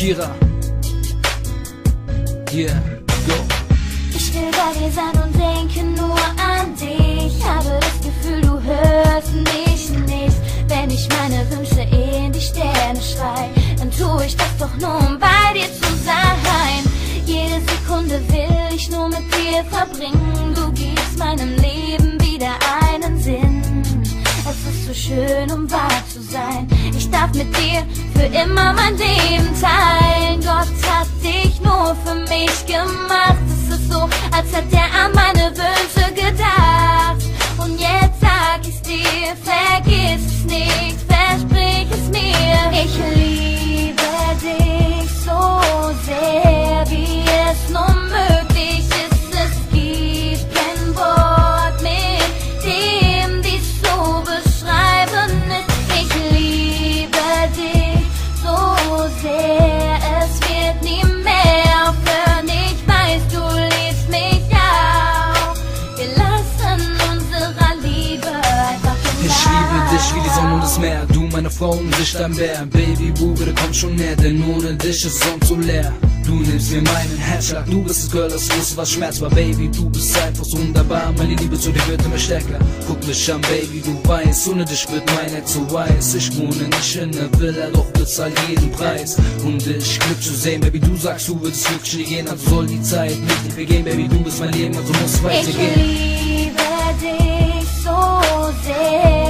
Kira. Yeah, go. Ich will bei dir sein und denke nur an dich. Habe das Gefühl, du hörst mich nicht. Wenn ich meine Wünsche in die Sterne schrei, dann tue ich das doch nur, um bei dir zu sein. Jede Sekunde will ich nur mit dir verbringen. Du gibst meinem Leben wieder einen Sinn. Es ist so schön, um wahr zu sein. Ich darf mit dir für immer mein Leben teilen. Gott hat dich nur für mich gemacht. Es ist so, als hätte er an meine Wünsche gedacht. Und jetzt sag ich's dir, vergiss es nicht, versprich es mir. Ich liebe dich so sehr, wie es nur möglich ist. Es gibt kein Wort, mit dem dies so beschreiben ist. Ich liebe dich so sehr, es wird nie mehr aufhören. Ich weiß, du liebst mich auch. Wir lassen unserer Liebe einfach im Ich liebe dich wie die Sonne und das Meer. Du meine Frau und ich dein Bär. Baby, bitte komm schon näher, denn ohne dich ist Sonne so leer. Du nimmst mir meinen Herzschlag, du bist das Girl, das wusste, was Schmerz war. Baby, du bist einfach so wunderbar, meine Liebe zu dir wird immer stärker. Guck mich an, Baby, du weißt, ohne dich wird mein Herz so weiß. Ich wohne nicht in der Villa, doch bezahl jeden Preis. Und ich Glück zu sehen, Baby, du sagst, du willst glücklich nie gehen, also soll die Zeit mit dir vergehen. Baby, du bist mein Leben, also muss weitergehen. Ich liebe dich so sehr.